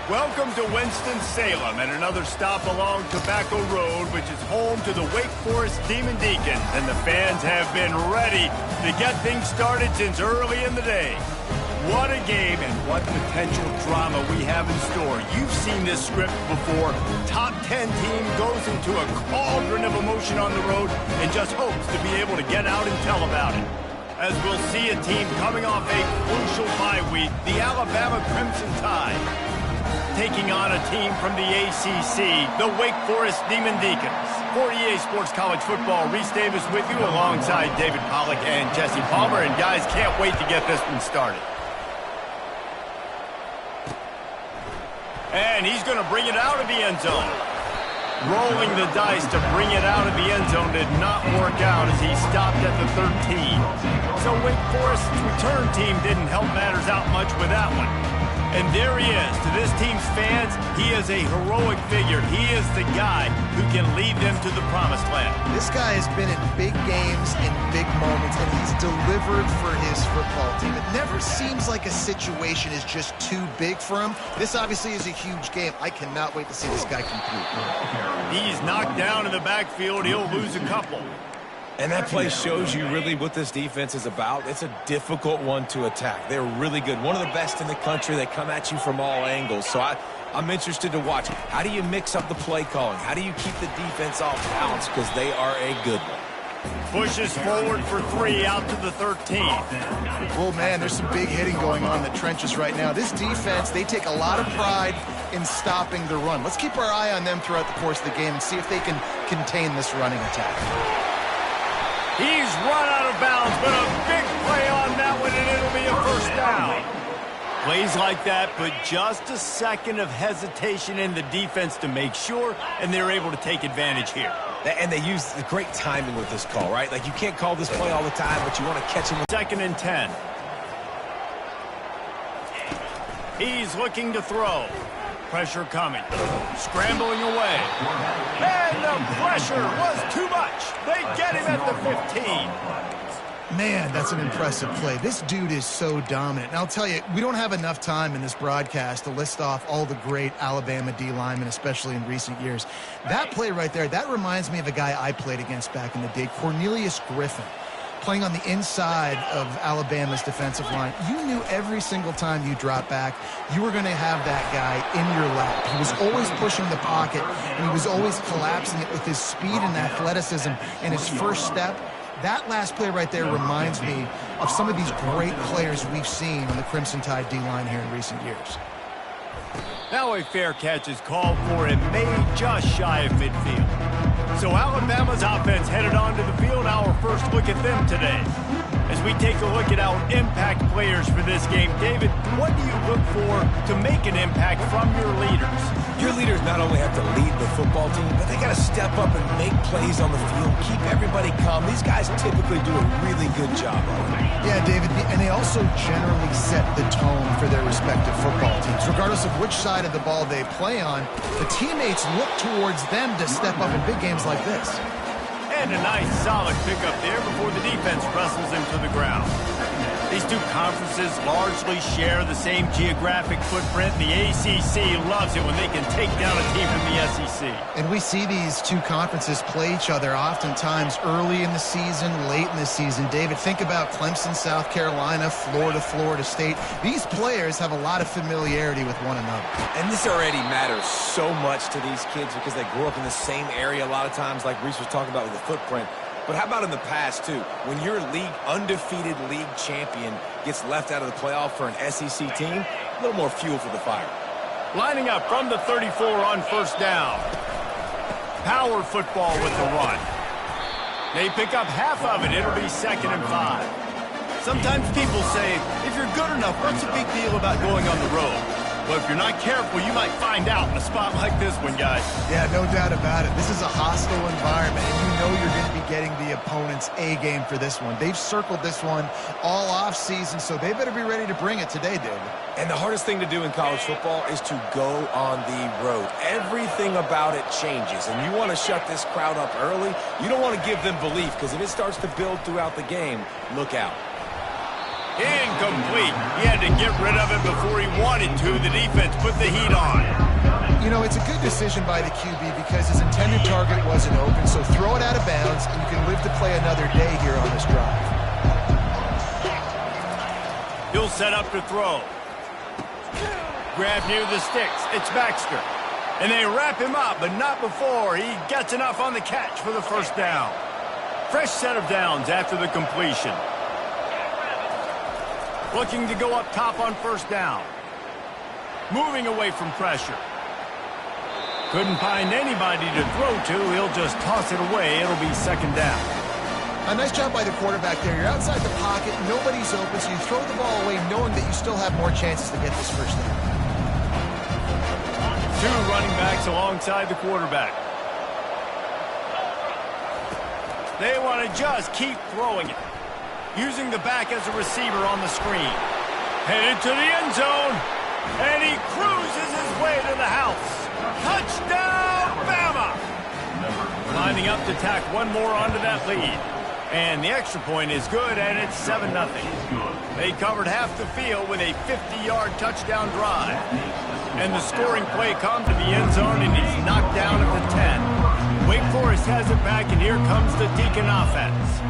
Welcome to Winston-Salem and another stop along Tobacco Road, which is home to the Wake Forest Demon Deacons, and the fans have been ready to get things started since early in the day. What a game and what potential drama we have in store. You've seen this script before. Top 10 team goes into a cauldron of emotion on the road and just hopes to be able to get out and tell about it. As we'll see a team coming off a crucial bye week, the Alabama Crimson Tide, taking on a team from the ACC, the Wake Forest Demon Deacons. For EA Sports College Football, Reese Davis with you alongside David Pollack and Jesse Palmer. And guys, can't wait to get this one started. And he's going to bring it out of the end zone. Rolling the dice to bring it out of the end zone did not work out as he stopped at the 13. So Wake Forest's return team didn't help matters out much with that one. And there he is. To this team's fans, he is a heroic figure. He is the guy who can lead them to the promised land. This guy has been in big games, in big moments, and he's delivered for his football team. It never seems like a situation is just too big for him. This obviously is a huge game. I cannot wait to see this guy compete. He's knocked down in the backfield. He'll lose a couple. And that play shows you really what this defense is about. It's a difficult one to attack. They're really good. One of the best in the country. They come at you from all angles. So I'm interested to watch. How do you mix up the play calling? How do you keep the defense off balance? Because they are a good one. Pushes forward for 3 out to the 13. Oh, man, there's some big hitting going on in the trenches right now. This defense, they take a lot of pride in stopping the run. Let's keep our eye on them throughout the course of the game and see if they can contain this running attack. He's run out of bounds, but a big play on that one, and it'll be a first down. Plays like that put just a second of hesitation in the defense to make sure, and they're able to take advantage here. And they use the great timing with this call, right? Like, you can't call this play all the time, but you want to catch him. 2nd and 10. He's looking to throw. Pressure coming. Scrambling away. And the pressure was too much. They get him at the 15. Man, that's an impressive play. This dude is so dominant. And I'll tell you, we don't have enough time in this broadcast to list off all the great Alabama D linemen, especially in recent years. That play right there, that reminds me of a guy I played against back in the day, Cornelius Griffin, playing on the inside of Alabama's defensive line. You knew every single time you dropped back, you were going to have that guy in your lap. He was always pushing the pocket, and he was always collapsing it with his speed and athleticism and his first step. That last play right there reminds me of some of these great players we've seen on the Crimson Tide D-line here in recent years. Now a fair catch is called for and made just shy of midfield. So Alabama's offense headed onto the field. Our first look at them today. As we take a look at our impact players for this game, David, what do you look for to make an impact from your leaders? Your leaders not only have to lead the football team, but they got to step up and make plays on the field, keep everybody calm. These guys typically do a really good job of it. Yeah, David, and they also generally set the tone for their respective football teams. Regardless of which side of the ball they play on, the teammates look towards them to step up in big games like this. And a nice solid pickup there before the defense wrestles him to the ground. These two conferences largely share the same geographic footprint. The ACC loves it when they can take down a team from the SEC. And we see these two conferences play each other oftentimes early in the season, late in the season. David, think about Clemson, South Carolina, Florida, Florida State. These players have a lot of familiarity with one another. And this already matters so much to these kids because they grew up in the same area a lot of times, like Reese was talking about with the footprint. But how about in the past, too? When your undefeated league champion gets left out of the playoff for an SEC team, a little more fuel for the fire. Lining up from the 34 on first down. Power football with the run. They pick up half of it. It'll be 2nd and 5. Sometimes people say, if you're good enough, what's the big deal about going on the road? Well, if you're not careful, you might find out in a spot like this one, guys. Yeah, no doubt about it. This is a hostile environment, and you know you're going to be getting the opponent's A-game for this one. They've circled this one all off-season, so they better be ready to bring it today, David. And the hardest thing to do in college football is to go on the road. Everything about it changes, and you want to shut this crowd up early. You don't want to give them belief, because if it starts to build throughout the game, look out. Incomplete. He had to get rid of it before he wanted to. The defense put the heat on. You know, it's a good decision by the QB because his intended target wasn't open, so throw it out of bounds, and you can live to play another day here on this drive. He'll set up to throw. Grab near the sticks. It's Baxter. And they wrap him up, but not before he gets enough on the catch for the first down. Fresh set of downs after the completion. Looking to go up top on first down. Moving away from pressure. Couldn't find anybody to throw to. He'll just toss it away. It'll be second down. A nice job by the quarterback there. You're outside the pocket. Nobody's open, so you throw the ball away knowing that you still have more chances to get this first down. Two running backs alongside the quarterback. They want to just keep throwing it. Using the back as a receiver on the screen. Headed to the end zone. And he cruises his way to the house. Touchdown, Bama! Lining up to tack one more onto that lead. And the extra point is good, and it's 7-0. They covered half the field with a 50-yard touchdown drive. And the scoring play comes to the end zone, and he's knocked down at the 10. Wake Forest has it back, and here comes the Deacon offense.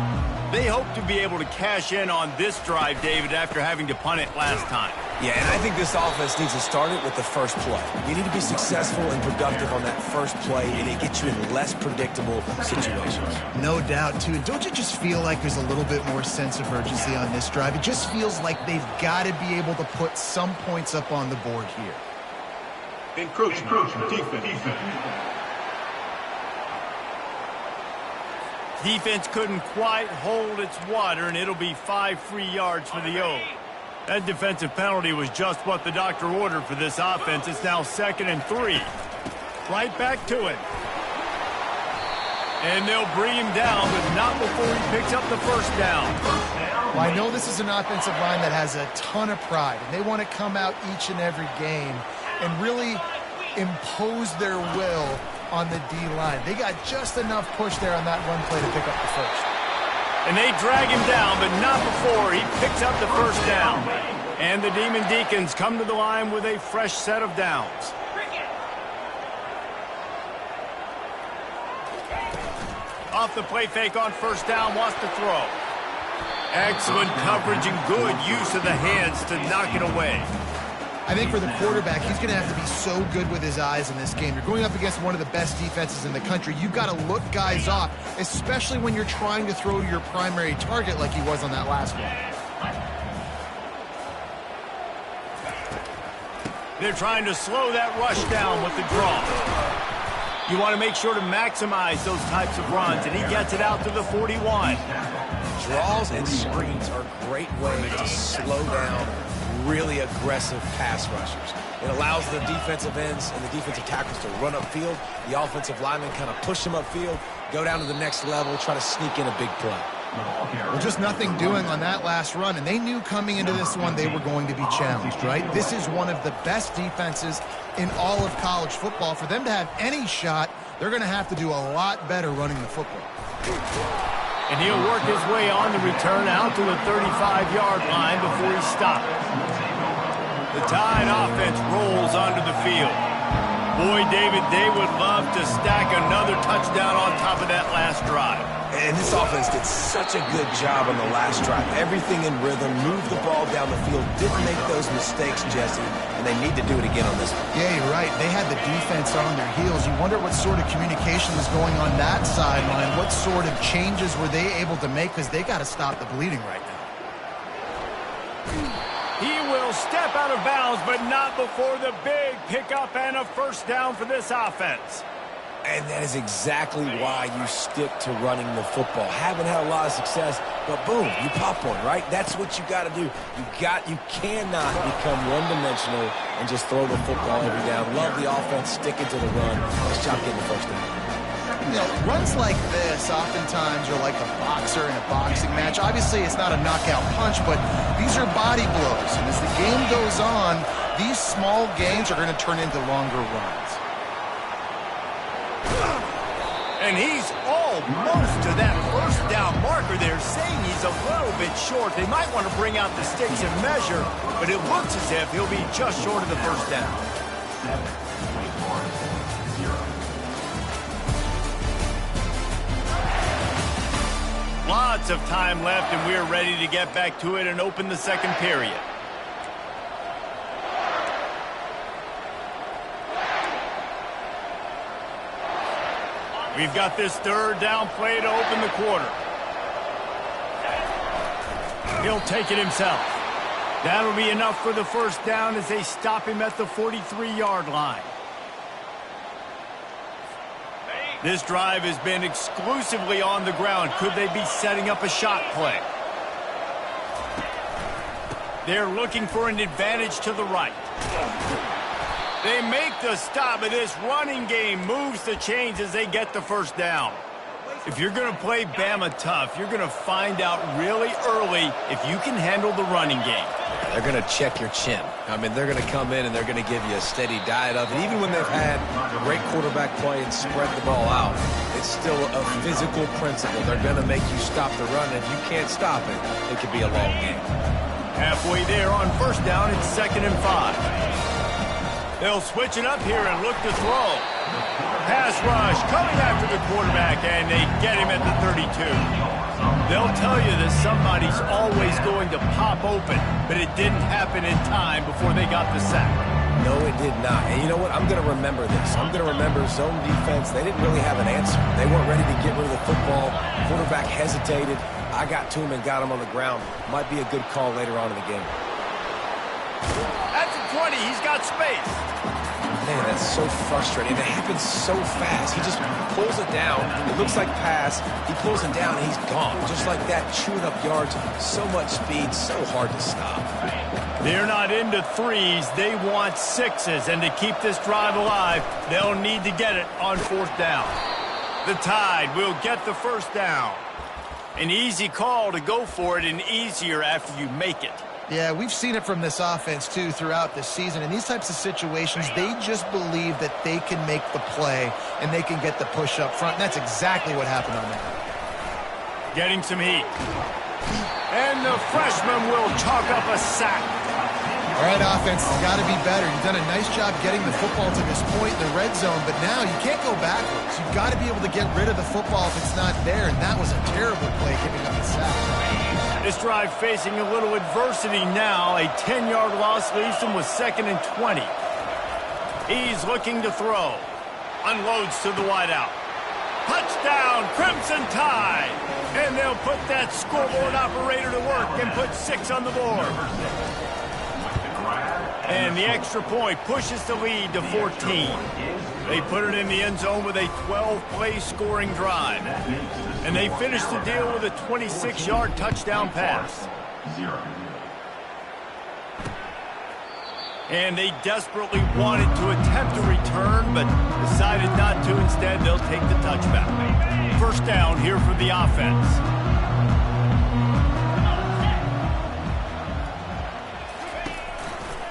They hope to be able to cash in on this drive, David, after having to punt it last time. Yeah, and I think this offense needs to start it with the first play. You need to be successful and productive on that first play, and it gets you in less predictable situations. No doubt, too. And don't you just feel like there's a little bit more sense of urgency on this drive? It just feels like they've got to be able to put some points up on the board here. Encroachment. Defense. Defense couldn't quite hold its water, and it'll be 5 free yards for the O. That defensive penalty was just what the doctor ordered for this offense. It's now 2nd and 3. Right back to it. And they'll bring him down, but not before he picks up the first down. Well, I know this is an offensive line that has a ton of pride, and they want to come out each and every game and really impose their will on the D-line. They got just enough push there on that run play to pick up the first. And they drag him down, but not before he picks up the first down. And the Demon Deacons come to the line with a fresh set of downs. Off the play fake on first down, wants to throw. Excellent coverage and good use of the hands to knock it away. I think for the quarterback, he's going to have to be so good with his eyes in this game. You're going up against one of the best defenses in the country. You've got to look guys off, especially when you're trying to throw to your primary target like he was on that last one. They're trying to slow that rush down with the draw. You want to make sure to maximize those types of runs, and he gets it out to the 41. Draws and screens are a great way to slow down really aggressive pass rushers. It allows the defensive ends and the defensive tackles to run upfield. The offensive linemen kind of push them upfield, go down to the next level, try to sneak in a big play. Well, just nothing doing on that last run, and they knew coming into this one they were going to be challenged, right? This is one of the best defenses in all of college football. For them to have any shot, they're going to have to do a lot better running the football. And he'll work his way on the return out to the 35-yard line before he stops. The Tide offense rolls onto the field. Boy, David, they would love to stack another touchdown on top of that last drive. And this offense did such a good job on the last drive. Everything in rhythm, moved the ball down the field, didn't make those mistakes, Jesse, and they need to do it again on this one. Yeah, you're right. They had the defense on their heels. You wonder what sort of communication is going on that sideline. What sort of changes were they able to make, because they got to stop the bleeding right now. He will step out of bounds, but not before the big pickup and a first down for this offense. And that is exactly why you stick to running the football. Haven't had a lot of success, but boom, you pop one, right? That's what you got to do. You cannot become one-dimensional and just throw the football every down. Love the offense, sticking to the run. Nice job getting the first down. You know, runs like this oftentimes are like a boxer in a boxing match. Obviously, it's not a knockout punch, but these are body blows. And as the game goes on, these small gains are going to turn into longer runs. And he's almost to that first down marker there, saying he's a little bit short. They might want to bring out the sticks and measure, but it looks as if he'll be just short of the first down. Lots of time left, and we're ready to get back to it and open the second period. We've got this third down play to open the quarter. He'll take it himself. That'll be enough for the first down as they stop him at the 43-yard line. This drive has been exclusively on the ground. Could they be setting up a shot play? They're looking for an advantage to the right. They make the stop, and this running game moves the chains as they get the first down. If you're going to play Bama tough, you're going to find out really early if you can handle the running game. They're going to check your chin. I mean, they're going to come in and they're going to give you a steady diet of it. Even when they've had great quarterback play and spread the ball out, it's still a physical principle. They're going to make you stop the run. And if you can't stop it, it could be a long game. Halfway there on first down, it's 2nd and 5. They'll switch it up here and look to throw. Pass rush coming after the quarterback, and they get him at the 32. They'll tell you that somebody's always going to pop open, but it didn't happen in time before they got the sack. No, it did not. And you know what? I'm going to remember this. I'm going to remember zone defense. They didn't really have an answer. They weren't ready to get rid of the football. Quarterback hesitated. I got to him and got him on the ground. Might be a good call later on in the game. At the 20, he's got space. Man, that's so frustrating. It happens so fast. He just pulls it down. It looks like pass. He pulls it down, and he's gone. Just like that, chewing up yards. So much speed, so hard to stop. They're not into threes. They want sixes. And to keep this drive alive, they'll need to get it on 4th down. The Tide will get the first down. An easy call to go for it, and easier after you make it. Yeah, we've seen it from this offense, too, throughout this season. In these types of situations, they just believe that they can make the play and they can get the push up front. And that's exactly what happened on that. Getting some heat. And the freshman will chalk up a sack. All right, offense has got to be better. You've done a nice job getting the football to this point in the red zone, but now you can't go backwards. You've got to be able to get rid of the football if it's not there, and that was a terrible play giving up a sack. This drive facing a little adversity now. A 10-yard loss leaves him with 2nd and 20. He's looking to throw. Unloads to the wideout. Touchdown, Crimson Tide! And they'll put that scoreboard operator to work and put 6 on the board. And the extra point pushes the lead to 14. They put it in the end zone with a 12-play scoring drive. And they finish the deal with a 26-yard touchdown pass. And they desperately wanted to attempt a return, but decided not to. Instead, they'll take the touchback. First down here for the offense.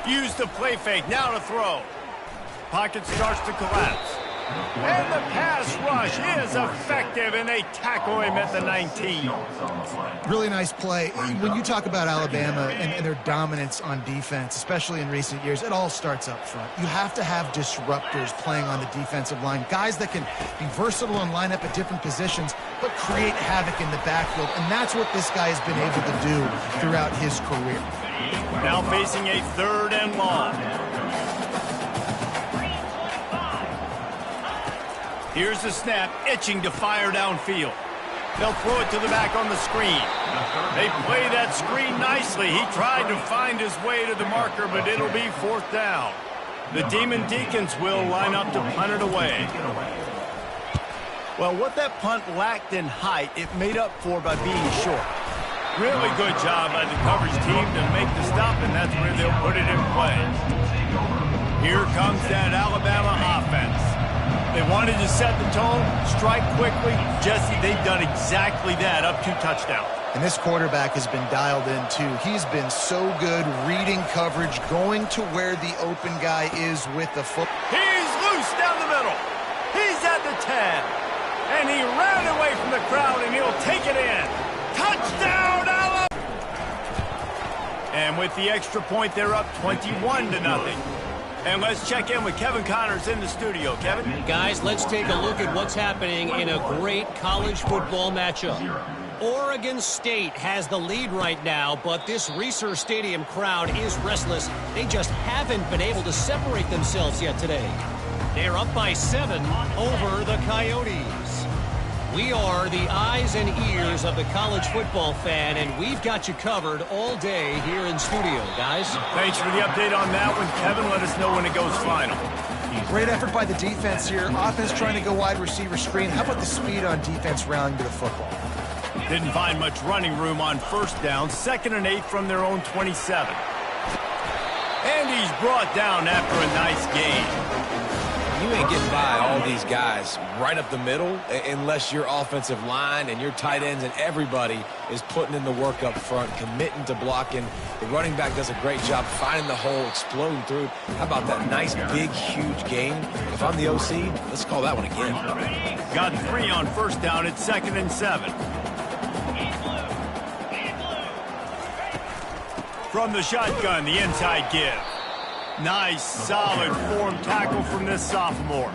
Use the play fake, now to throw. Pocket starts to collapse. And the pass rush is effective, and they tackle him at the 19. Really nice play. When you talk about Alabama and their dominance on defense, especially in recent years, it all starts up front. You have to have disruptors playing on the defensive line, guys that can be versatile and line up at different positions, but create havoc in the backfield, and that's what this guy has been able to do throughout his career. Now facing a 3rd and long. Here's the snap, itching to fire downfield. They'll throw it to the back on the screen. They play that screen nicely. He tried to find his way to the marker, but it'll be 4th down. The Demon Deacons will line up to punt it away. Well, what that punt lacked in height, it made up for by being short. Really good job by the coverage team to make the stop, and that's where they'll put it in play. Here comes that Alabama offense. They wanted to set the tone, strike quickly. Jesse, they've done exactly that, up 2 touchdowns. And this quarterback has been dialed in, too. He's been so good reading coverage, going to where the open guy is with the football. He's loose down the middle. He's at the 10. And he ran away from the crowd, and he'll take it in. Touchdown, Alabama! And with the extra point, they're up 21-0. And let's check in with Kevin Connors in the studio. Kevin? Guys, let's take a look at what's happening in a great college football matchup. Oregon State has the lead right now, but this Reser Stadium crowd is restless. They just haven't been able to separate themselves yet today. They're up by 7 over the Coyotes. We are the eyes and ears of the college football fan, and we've got you covered all day here in studio, guys. Thanks for the update on that one, Kevin. Let us know when it goes final. Great effort by the defense here. Offense trying to go wide receiver screen. How about the speed on defense rallying to the football? Didn't find much running room on first down. 2nd and 8 from their own 27. And he's brought down after a nice gain. You ain't getting by all these guys right up the middle unless your offensive line and your tight ends and everybody is putting in the work up front, committing to blocking. The running back does a great job finding the hole, exploding through. How about that nice, big, huge gain? If I'm the OC, let's call that one again. Got 3 on first down at 2nd and 7. From the shotgun, the inside give. Nice, solid form tackle from this sophomore.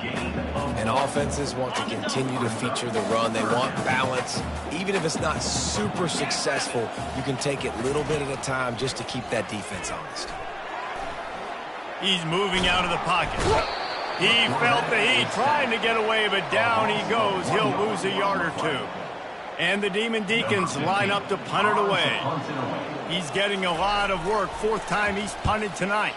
And offenses want to continue to feature the run. They want balance. Even if it's not super successful, you can take it little bit at a time just to keep that defense honest. He's moving out of the pocket. He felt the heat trying to get away, but down he goes. He'll lose a yard or 2. And the Demon Deacons line up to punt it away. He's getting a lot of work. 4th time he's punted tonight.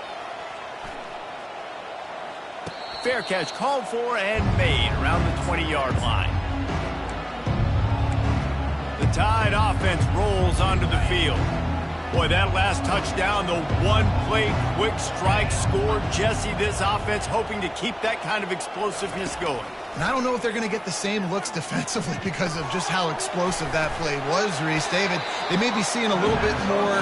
Fair catch called for and made around the 20-yard line. The Tide offense rolls onto the field. Boy, that last touchdown, the one-play quick strike score. Jesse, this offense hoping to keep that kind of explosiveness going. And I don't know if they're going to get the same looks defensively because of just how explosive that play was, Reese. David, they may be seeing a little bit more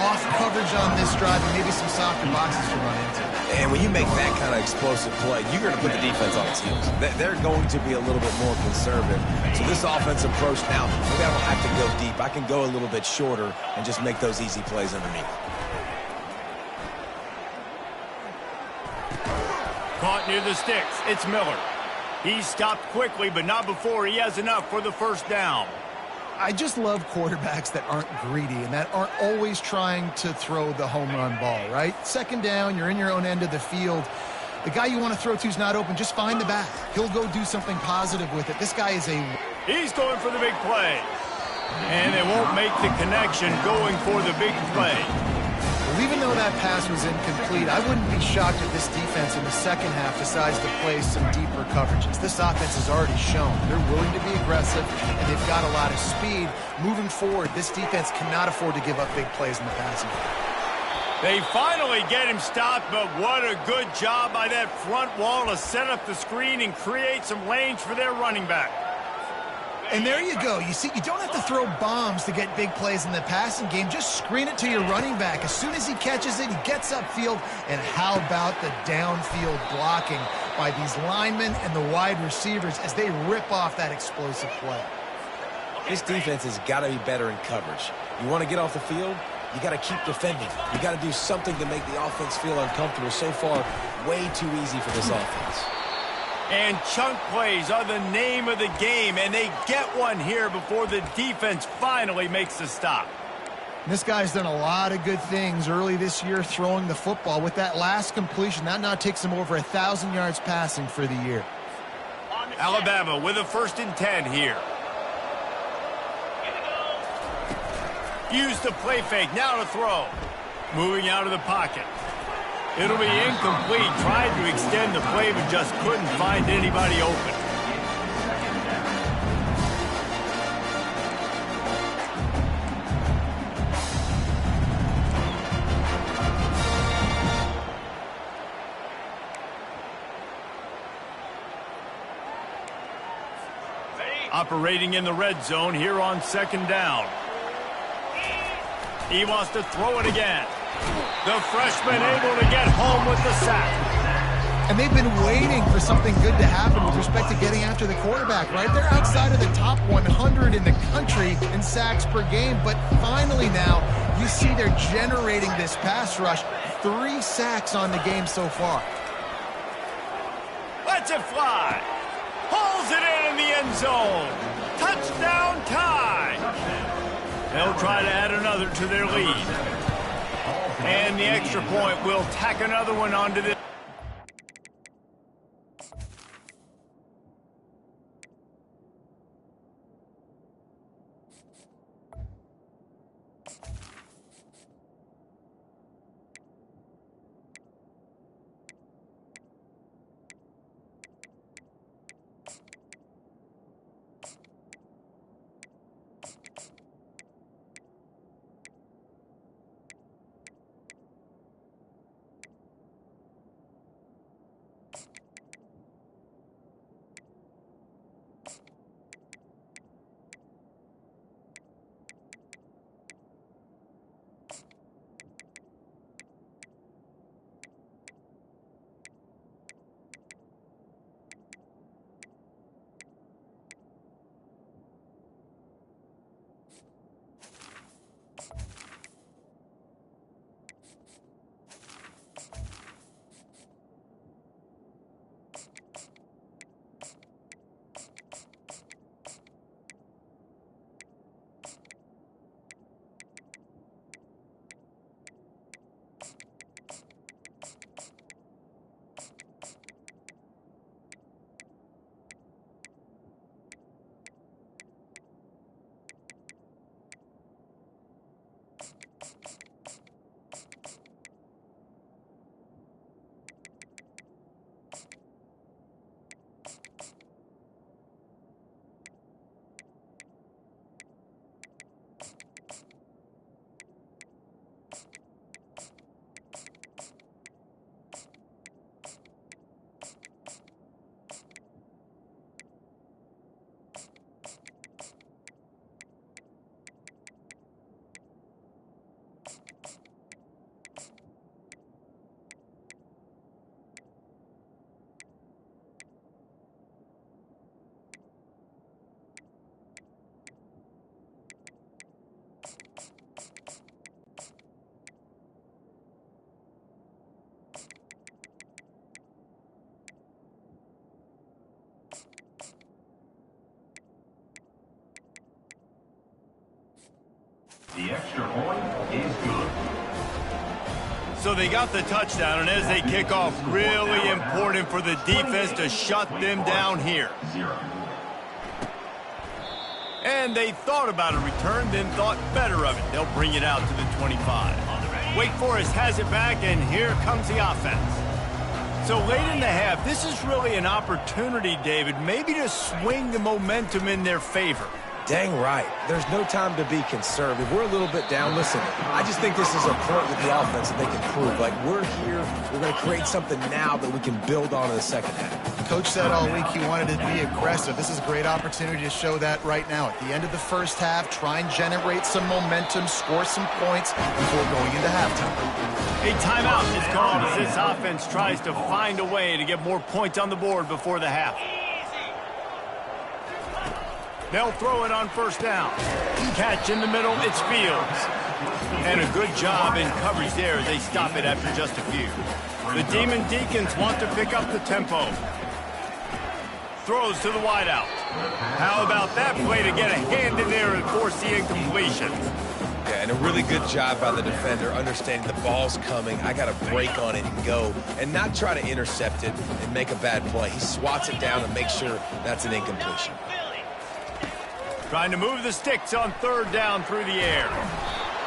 off coverage on this drive and maybe some softer boxes to run into. And when you make that kind of explosive play, you're going to put the defense on its heels. They're going to be a little bit more conservative. So this offense approach now, maybe I don't have to go deep. I can go a little bit shorter and just make those easy plays underneath. Caught near the sticks. It's Miller. He stopped quickly, but not before he has enough for the first down. I just love quarterbacks that aren't greedy and that aren't always trying to throw the home run ball, right? 2nd down, you're in your own end of the field. The guy you want to throw to is not open. Just find the back. He'll go do something positive with it. This guy is He's going for the big play. And they won't make the connection going for the big play. Well, even though that pass was incomplete, I wouldn't be shocked if this defense in the second half decides to play some deeper coverages. This offense has already shown they're willing to be aggressive, and they've got a lot of speed. Moving forward, this defense cannot afford to give up big plays in the passing game. They finally get him stopped, but what a good job by that front wall to set up the screen and create some lanes for their running back. And there you go. You see, you don't have to throw bombs to get big plays in the passing game. Just screen it to your running back. As soon as he catches it, he gets upfield. And how about the downfield blocking by these linemen and the wide receivers as they rip off that explosive play? This defense has got to be better in coverage. You want to get off the field, you got to keep defending. You got to do something to make the offense feel uncomfortable. So far, way too easy for this offense. And chunk plays are the name of the game, and they get one here before the defense finally makes the stop. This guy's done a lot of good things early this year throwing the football. With that last completion, that now takes him over 1,000 yards passing for the year. Alabama with a 1st and 10 here. Use the play fake, now to throw. Moving out of the pocket. It'll be incomplete. Tried to extend the play, but just couldn't find anybody open. Operating in the red zone here on 2nd down. He wants to throw it again. The freshman able to get home with the sack. And they've been waiting for something good to happen with respect to getting after the quarterback, right? They're outside of the top 100 in the country in sacks per game, but finally now you see they're generating this pass rush. 3 sacks on the game so far. Lets it fly. Pulls it in the end zone. Touchdown tie. They'll try to add another to their lead. And the extra point will tack another one onto this. The extra point is good. So they got the touchdown, and as they kick off, really important for the defense to shut them down here. And they thought about a return, then thought better of it. They'll bring it out to the 25. Wake Forest has it back, and here comes the offense. So late in the half, this is really an opportunity, David, maybe to swing the momentum in their favor. Dang right. There's no time to be concerned. If we're a little bit down, listen, I just think this is a point with the offense that they can prove. Like, we're here, we're going to create something now that we can build on in the second half. Coach said all week he wanted to be aggressive. This is a great opportunity to show that right now. At the end of the first half, try and generate some momentum, score some points before going into halftime. A timeout is called as this offense tries to find a way to get more points on the board before the half. They'll throw it on first down. Catch in the middle, it's Fields. And a good job in coverage there. They stop it after just a few. The Demon Deacons want to pick up the tempo. Throws to the wideout. How about that play to get a hand in there and force the incompletion? Yeah, and a really good job by the defender, understanding the ball's coming. I got to break on it and go, and not try to intercept it and make a bad play. He swats it down and makes sure that's an incompletion. Trying to move the sticks on third down through the air.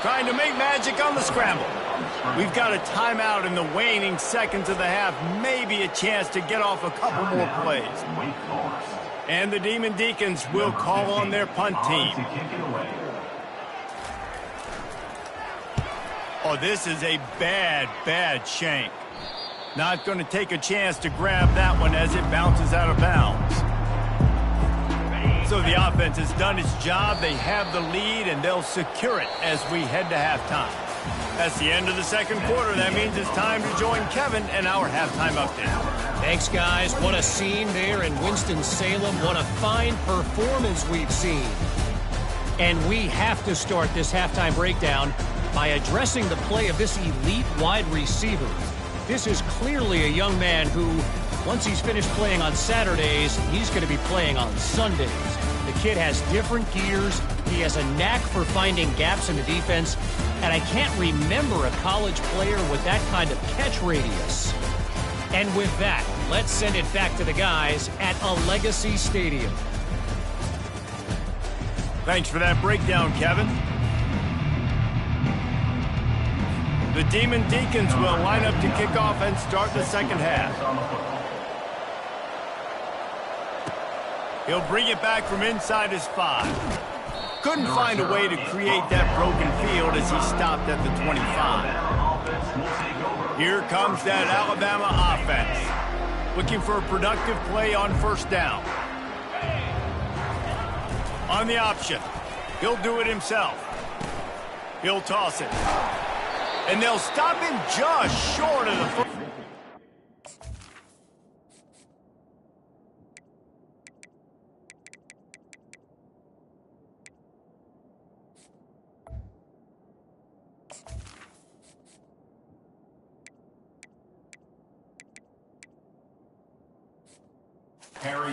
Trying to make magic on the scramble. We've got a timeout in the waning seconds of the half. Maybe a chance to get off a couple more plays. And the Demon Deacons will call on their punt team. Oh, this is a bad shank. Not going to take a chance to grab that one as it bounces out of bounds. So the offense has done its job. They have the lead, and they'll secure it as we head to halftime. That's the end of the second quarter. That means it's time to join Kevin and our halftime update. Thanks, guys. What a scene there in Winston-Salem. What a fine performance we've seen. And we have to start this halftime breakdown by addressing the play of this elite wide receiver. This is clearly a young man who, once he's finished playing on Saturdays, he's going to be playing on Sundays. The kid has different gears. He has a knack for finding gaps in the defense. And I can't remember a college player with that kind of catch radius. And with that, let's send it back to the guys at a Legacy Stadium. Thanks for that breakdown, Kevin. The Demon Deacons will line up to kick off and start the second half. He'll bring it back from inside his 5. Couldn't find a way to create that broken field as he stopped at the 25. Here comes that Alabama offense. Looking for a productive play on first down. On the option, he'll do it himself. He'll toss it. And they'll stop him just short of the first.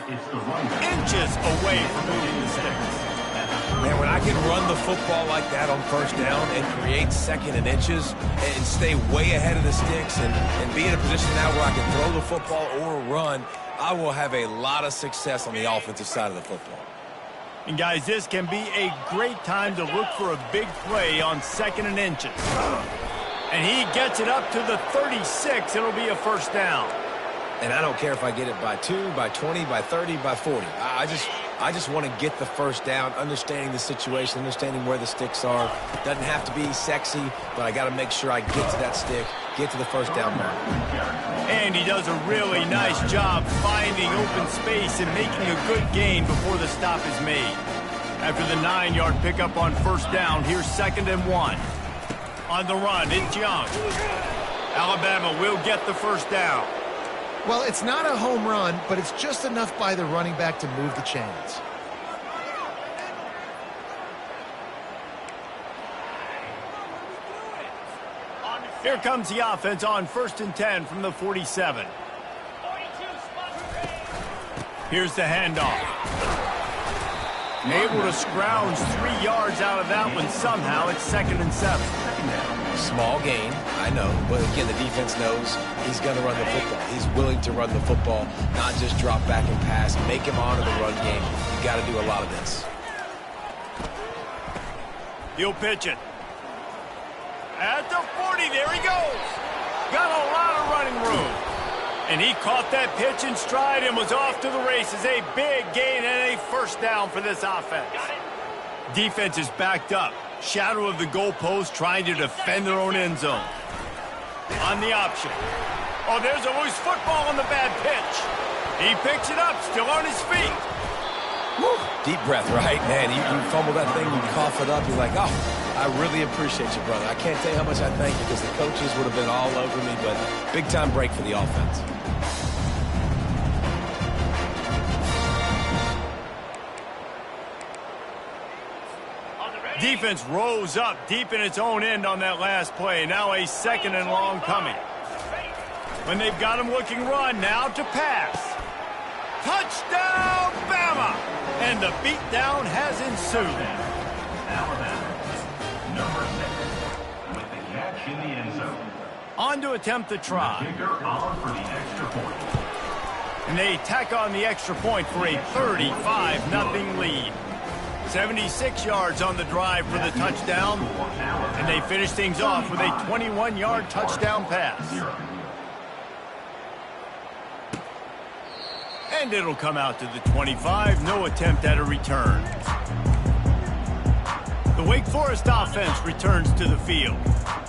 Inches away from moving the sticks. Man, when I can run the football like that on first down and create second and inches and stay way ahead of the sticks and be in a position now where I can throw the football or run, I will have a lot of success on the offensive side of the football. And guys, this can be a great time to look for a big play on second and inches. And he gets it up to the 36. It'll be a first down. And I don't care if I get it by 2, by 20, by 30, by 40. I just want to get the first down, understanding the situation, understanding where the sticks are. Doesn't have to be sexy, but I got to make sure I get to that stick, get to the first down mark. And he does a really nice job finding open space and making a good gain before the stop is made. After the 9-yard pickup on first down, here's 2nd and 1. On the run, it's Young. Alabama will get the first down. Well, it's not a home run, but it's just enough by the running back to move the chains. Here comes the offense on 1st and 10 from the 47. Here's the handoff. Able to scrounge 3 yards out of that one somehow. It's 2nd and 7. Small gain, I know, but again, the defense knows he's going to run the football. He's willing to run the football, not just drop back and pass, make him honor the run game. You got to do a lot of this. He'll pitch it. At the 40, there he goes. Got a lot of running room. And he caught that pitch in stride and was off to the races. A big gain and a first down for this offense. Defense is backed up. Shadow of the goalpost, trying to defend their own end zone. On the option. Oh, there's a loose football on the bad pitch. He picks it up, still on his feet. Woo. Deep breath, right? Man, you fumble that thing, you cough it up, you're like, oh, I really appreciate you, brother. I can't tell you how much I thank you because the coaches would have been all over me, but big-time break for the offense. Defense rose up deep in its own end on that last play. Now a 2nd and long coming. When they've got him looking run, now to pass. Touchdown, Bama! And the beatdown has ensued. Number 6 with the catch in the end zone. On to attempt the try. Kicker on for the extra point. And they tack on the extra point for a 35-0 lead. 76 yards on the drive for the touchdown. And they finish things off with a 21-yard touchdown pass. And it'll come out to the 25. No attempt at a return. The Wake Forest offense returns to the field.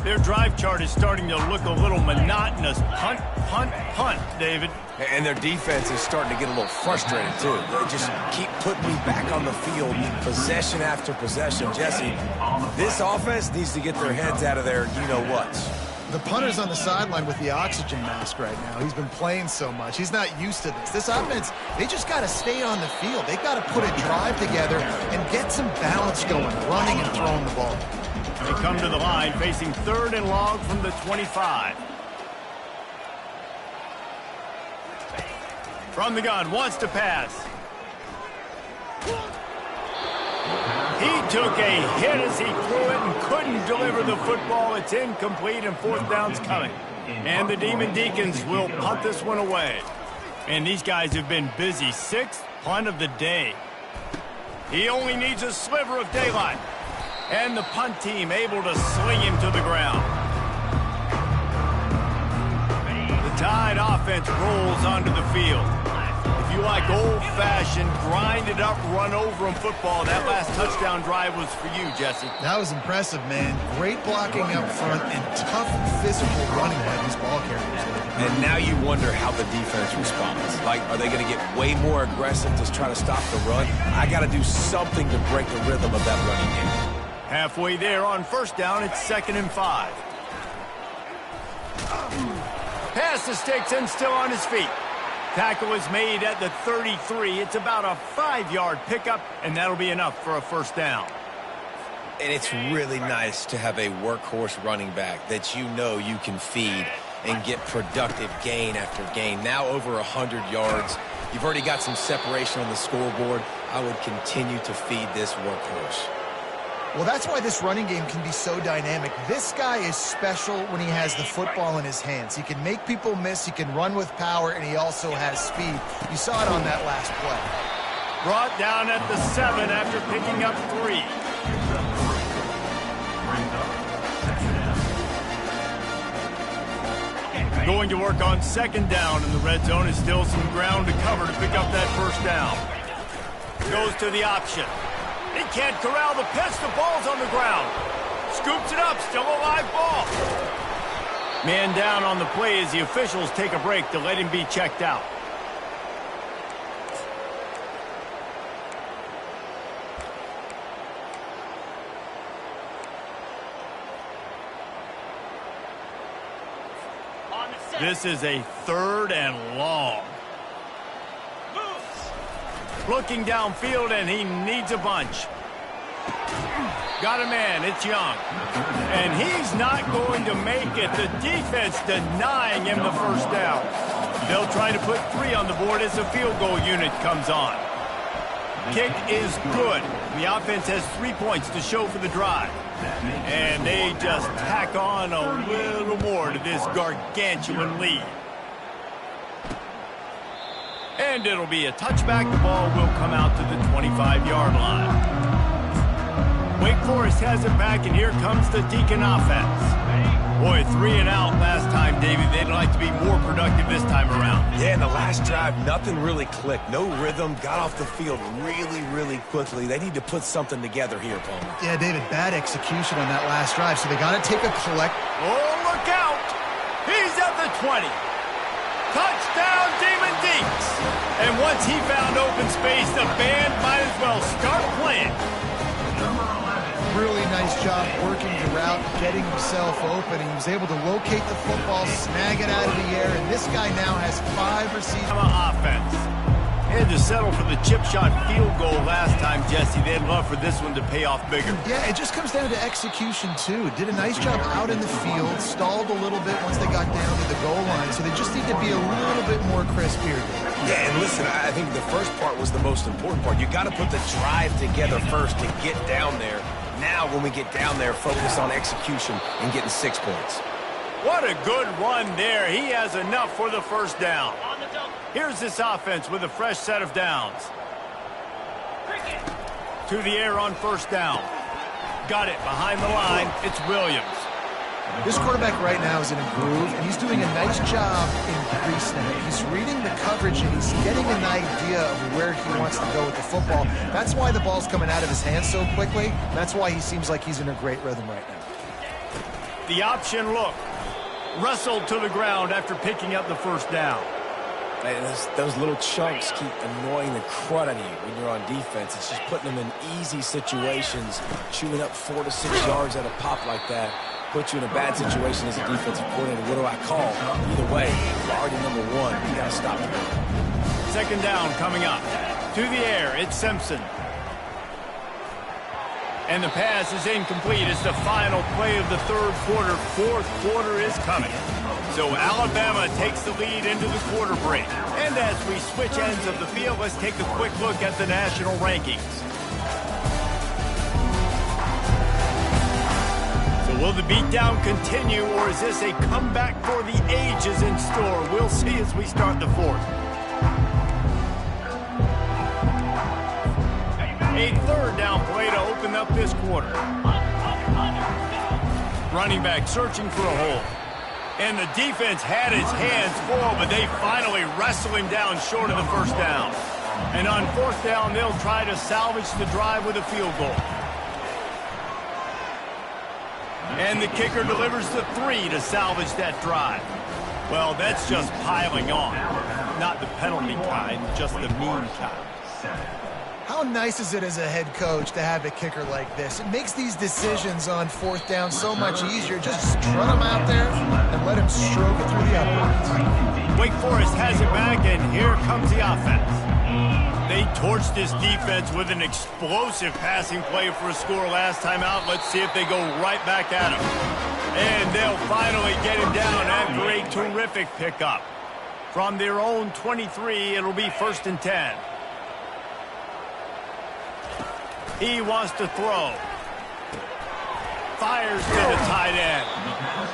Their drive chart is starting to look a little monotonous. Punt, punt, punt, David. And their defense is starting to get a little frustrated, too. They just keep putting me back on the field, possession after possession. Jesse, this offense needs to get their heads out of their you-know-whats. The punter's on the sideline with the oxygen mask right now. He's been playing so much. He's not used to this. This offense, they just got to stay on the field. They got to put a drive together and get some balance going, running and throwing the ball. They come to the line facing 3rd and long from the 25. From the gun, wants to pass. He took a hit as he threw it and couldn't deliver the football. It's incomplete and 4th down's coming. And the Demon Deacons will punt this one away. And these guys have been busy. 6th punt of the day. He only needs a sliver of daylight. And the punt team able to sling him to the ground. The Tide offense rolls onto the field. If you like old-fashioned, grind-it-up, run-over-'em football, that last touchdown drive was for you, Jesse. That was impressive, man. Great blocking up front and tough physical running by these ball carriers. And now you wonder how the defense responds. Like, are they going to get way more aggressive to try to stop the run? I got to do something to break the rhythm of that running game. Halfway there on 1st down, it's 2nd and 5. Pass to Sticks and still on his feet. Tackle is made at the 33. It's about a 5-yard pickup, and that'll be enough for a 1st down. And it's really nice to have a workhorse running back that you know you can feed and get productive gain after gain. Now over 100 yards. You've already got some separation on the scoreboard. I would continue to feed this workhorse. Well, that's why this running game can be so dynamic. This guy is special when he has the football in his hands. He can make people miss, he can run with power, and he also has speed. You saw it on that last play. Brought down at the 7 after picking up 3. Going to work on 2nd down, and the red zone is still some ground to cover to pick up that 1st down. Goes to the option. He can't corral the pitch. The ball's on the ground. Scoops it up. Still a live ball. Man down on the play as the officials take a break to let him be checked out. This is a 3rd and long. Looking downfield, and he needs a bunch. Got a man. It's Young. And he's not going to make it. The defense denying him the 1st down. They'll try to put 3 on the board as the field goal unit comes on. Kick is good. The offense has 3 points to show for the drive. And they just tack on a little more to this gargantuan lead. And it'll be a touchback. The ball will come out to the 25-yard line. Wake Forest has it back, and here comes the Deacon offense. Boy, 3 and out last time, Davey. They'd like to be more productive this time around. Yeah, in the last drive, nothing really clicked. No rhythm. Got off the field really, really quickly. They need to put something together here, Palmer. Yeah, David, bad execution on that last drive, so they got to take a collect. Oh, look out! He's at the 20. Touchdown, Demon Deeks! And once he found open space, the band might as well start playing. Really nice job working the route, getting himself open. He was able to locate the football, snag it out of the air, and this guy now has 5 receivers. Offense. He had to settle for the chip shot field goal last time, Jesse. They'd love for this one to pay off bigger. Yeah, it just comes down to execution, too. Did a nice job out in the field, stalled a little bit once they got down to the goal line, so they just need to be a little bit more crisp here. Yeah, and listen, I think the first part was the most important part. You got to put the drive together first to get down there. Now, when we get down there, focus on execution and getting 6 points. What a good run there. He has enough for the 1st down. Here's this offense with a fresh set of downs. To the air on 1st down. Got it behind the line. It's Williams. This quarterback right now is in a groove, and he's doing a nice job in pre-snap. He's reading the coverage, and he's getting an idea of where he wants to go with the football. That's why the ball's coming out of his hands so quickly. That's why he seems like he's in a great rhythm right now. The option look. Wrestled to the ground after picking up the 1st down. And those little chunks keep annoying the crud out of you when you're on defense. It's just putting them in easy situations. Chewing up 4 to 6 yards at a pop like that puts you in a bad situation as a defensive coordinator. What do I call? Either way, priority number one, you got to stop the run. Second down coming up. To the air, it's Simpson. And the pass is incomplete. It's the final play of the third quarter. Fourth quarter is coming. So Alabama takes the lead into the quarter break. And as we switch ends of the field, let's take a quick look at the national rankings. So will the beatdown continue, or is this a comeback for the ages in store? We'll see as we start the fourth. A third down play to open up this quarter. Running back searching for a hole. And the defense had his hands full, but they finally wrestle him down short of the first down. And on fourth down, they'll try to salvage the drive with a field goal. And the kicker delivers the 3 to salvage that drive. Well, that's just piling on. Not the penalty kind, just the mean kind. How nice is it as a head coach to have a kicker like this? It makes these decisions on fourth down so much easier. Just trot him out there and let him stroke it through the uprights. Wake Forest has it back, and here comes the offense. They torched this defense with an explosive passing play for a score last time out. Let's see if they go right back at him. And they'll finally get him down after a terrific pickup. From their own 23, it'll be 1st and 10. He wants to throw. Fires to the tight end.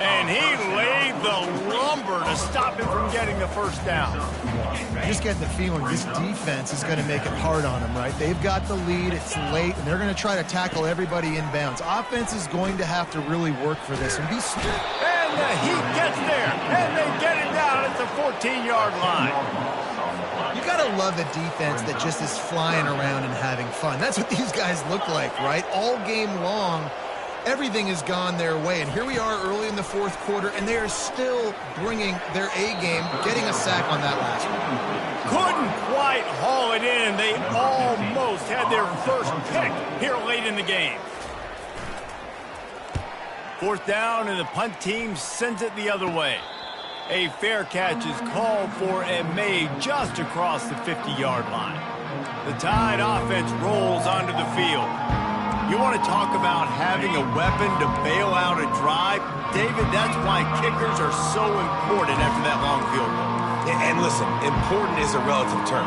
And he laid the lumber to stop him from getting the first down. I just get the feeling this defense is going to make it hard on them, right? They've got the lead. It's late, and they're going to try to tackle everybody inbounds. Offense is going to have to really work for this and be smart. And the Heat gets there, and they get him down at the 14-yard line. You gotta love a defense that just is flying around and having fun. That's what these guys look like, right? All game long, everything has gone their way. And here we are early in the fourth quarter, and they are still bringing their A game, getting a sack on that last one. Couldn't quite haul it in. They almost had their first pick here late in the game. Fourth down, and the punt team sends it the other way. A fair catch is called for and made just across the 50-yard line. The Tide offense rolls onto the field. You want to talk about having a weapon to bail out a drive? David, that's why kickers are so important after that long field goal. And listen, important is a relative term.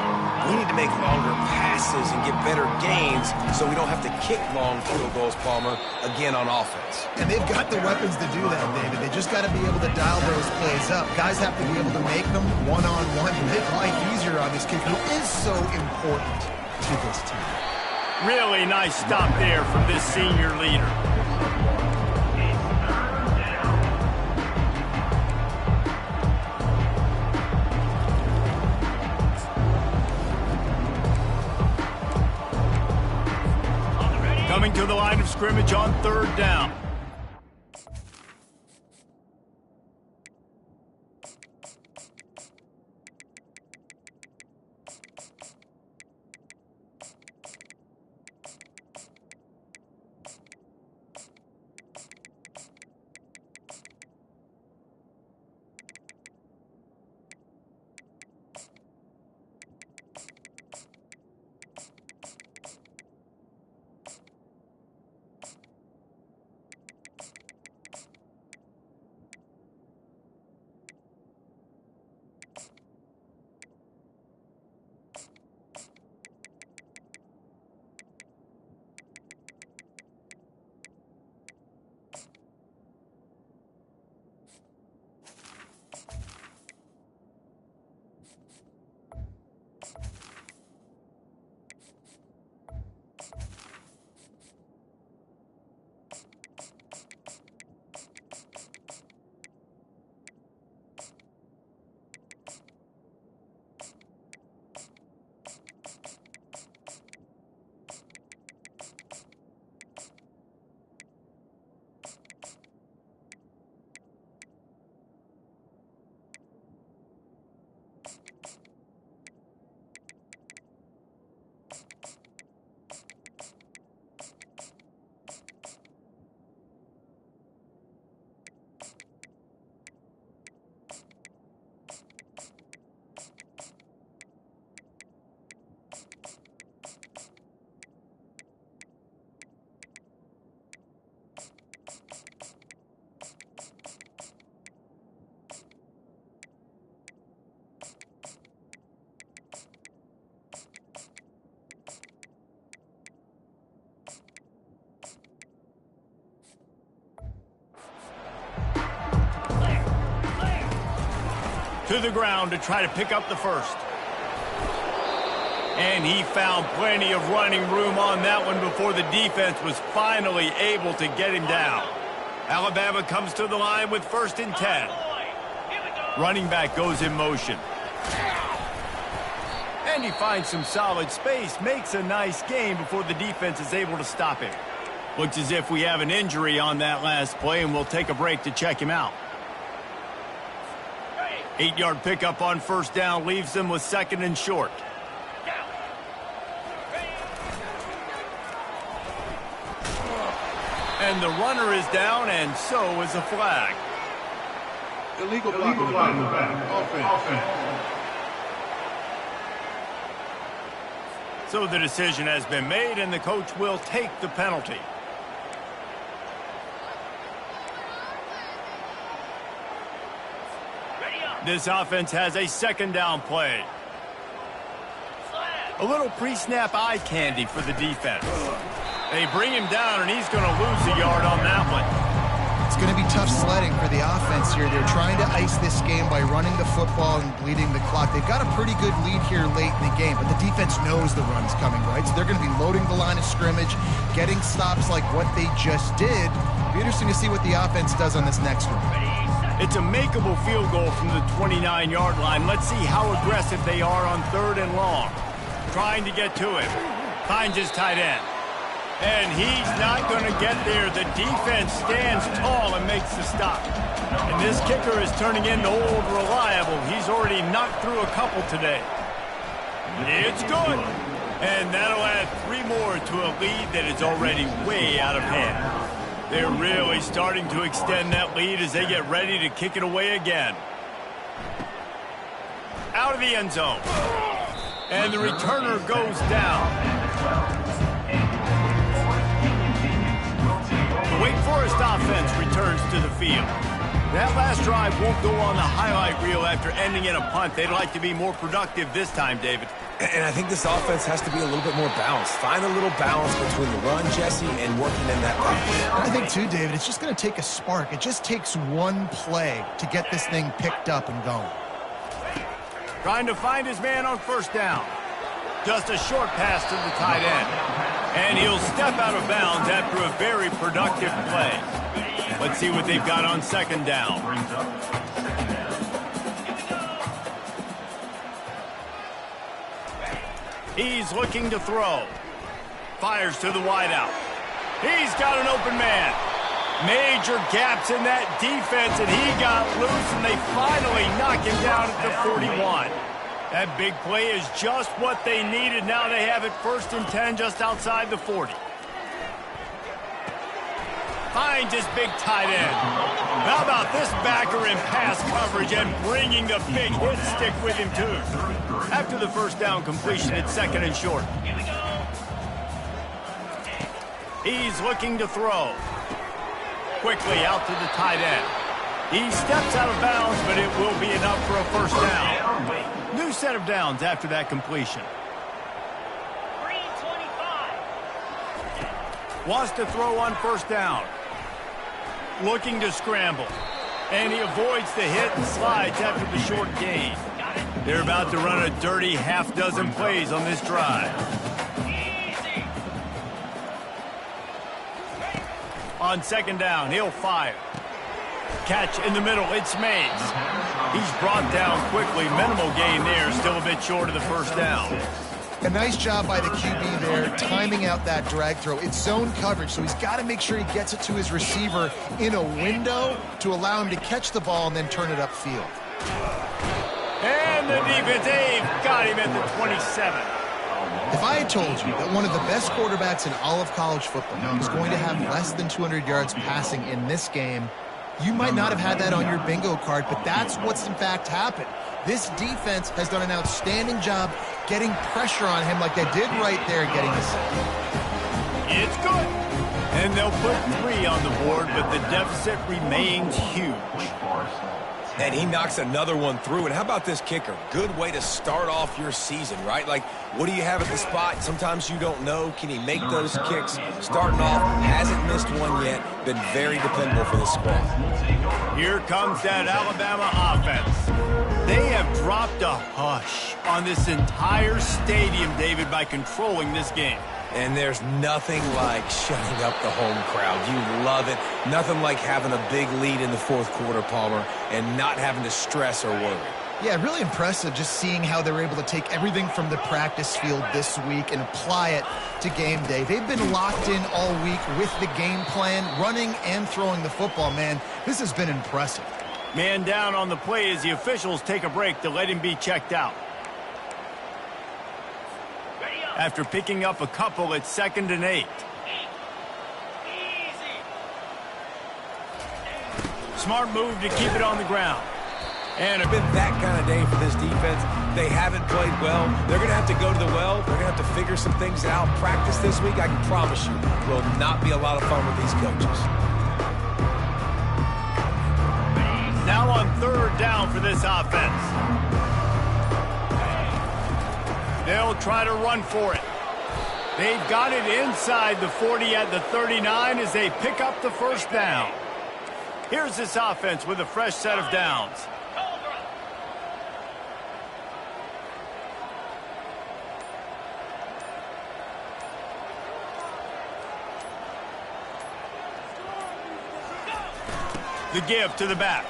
We need to make longer passes and get better gains so we don't have to kick long field goals, Palmer, again on offense. And they've got the weapons to do that, David. They just got to be able to dial those plays up. Guys have to be able to make them one-on-one and make life easier on this kicker, who is so important to this team. Really nice stop there from this senior leader. Coming to the line of scrimmage on third down. To the ground to try to pick up the first. And he found plenty of running room on that one before the defense was finally able to get him down. Alabama comes to the line with 1st and 10. Running back goes in motion. And he finds some solid space, makes a nice gain before the defense is able to stop him. Looks as if we have an injury on that last play, and we'll take a break to check him out. 8-yard pickup on 1st down leaves them with 2nd and short. And the runner is down, and so is a flag. Illegal block in the back. Offense. So the decision has been made, and the coach will take the penalty. This offense has a 2nd down play. A little pre-snap eye candy for the defense. They bring him down, and he's going to lose a yard on that one. It's going to be tough sledding for the offense here. They're trying to ice this game by running the football and bleeding the clock. They've got a pretty good lead here late in the game, but the defense knows the run's coming, right? So they're going to be loading the line of scrimmage, getting stops like what they just did. It'll be interesting to see what the offense does on this next one. It's a makeable field goal from the 29-yard line. Let's see how aggressive they are on 3rd and long. Trying to get to him. Finds his tight end. And he's not going to get there. The defense stands tall and makes the stop. And this kicker is turning into old reliable. He's already knocked through a couple today. It's good. And that'll add 3 more to a lead that is already way out of hand. They're really starting to extend that lead as they get ready to kick it away again. Out of the end zone. And the returner goes down. The Wake Forest offense returns to the field. That last drive won't go on the highlight reel after ending in a punt. They'd like to be more productive this time, David. And I think this offense has to be a little bit more balanced. Find a little balance between the run, Jesse, and working in that pass. I think, too, David, it's just going to take a spark. It just takes one play to get this thing picked up and going. Trying to find his man on 1st down. Just a short pass to the tight end. And he'll step out of bounds after a very productive play. Let's see what they've got on 2nd down. He's looking to throw. Fires to the wideout. He's got an open man. Major gaps in that defense, and he got loose, and they finally knock him down at the 41. That big play is just what they needed. Now they have it 1st and 10 just outside the 40. Finds his big tight end. How about this backer in pass coverage and bringing the big hit stick with him, too. After the 1st down completion, it's 2nd and short. He's looking to throw. Quickly out to the tight end. He steps out of bounds, but it will be enough for a 1st down. New set of downs after that completion. Wants to throw on 1st down. Looking to scramble. And he avoids the hit and slides after the short gain. They're about to run a dirty half-dozen plays on this drive. On 2nd down, he'll fire. Catch in the middle, it's Mays. He's brought down quickly. Minimal gain there, still a bit short of the 1st down. A nice job by the QB there, timing out that drag throw. It's zone coverage, so he's got to make sure he gets it to his receiver in a window to allow him to catch the ball and then turn it upfield. And the defense, they've got him at the 27. If I had told you that one of the best quarterbacks in all of college football was going to have less than 200 yards passing in this game, you might not have had that on your bingo card, but that's what's in fact happened. This defense has done an outstanding job getting pressure on him like they did right there, getting the sack. It's good. And they'll put 3 on the board, but the deficit remains huge. And he knocks another one through. And how about this kicker? Good way to start off your season, right? Like, what do you have at the spot? Sometimes you don't know. Can he make those kicks? Starting off, hasn't missed one yet. Been very dependable for this squad. Here comes that Alabama offense. They have dropped a hush on this entire stadium, David, by controlling this game. And there's nothing like shutting up the home crowd. You love it. Nothing like having a big lead in the fourth quarter, Palmer, and not having to stress or worry. Yeah, really impressive just seeing how they were able to take everything from the practice field this week and apply it to game day. They've been locked in all week with the game plan, running and throwing the football. Man, this has been impressive. Man down on the play as the officials take a break to let him be checked out. After picking up a couple at 2nd and 8. Smart move to keep it on the ground. And it's been that kind of day for this defense. They haven't played well. They're going to have to go to the well. They're going to have to figure some things out. Practice this week, I can promise you, will not be a lot of fun with these coaches. Now on 3rd down for this offense. They'll try to run for it. They've got it inside the 40 at the 39 as they pick up the 1st down. Here's this offense with a fresh set of downs. The give to the back.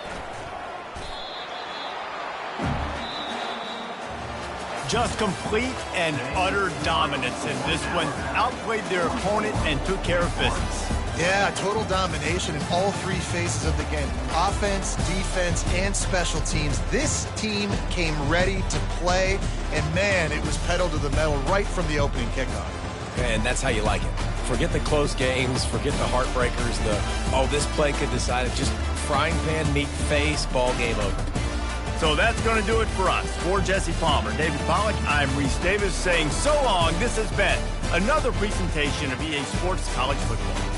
Just complete and utter dominance in this one. Outplayed their opponent and took care of business. Yeah, total domination in all 3 phases of the game. Offense, defense, and special teams. This team came ready to play, and man, it was pedal to the metal right from the opening kickoff. And that's how you like it. Forget the close games, forget the heartbreakers, this play could decide it. Just frying pan, meat face, ball game over. So that's going to do it for us. For Jesse Palmer, David Pollack, I'm Reese Davis saying so long. This has been another presentation of EA Sports College Football.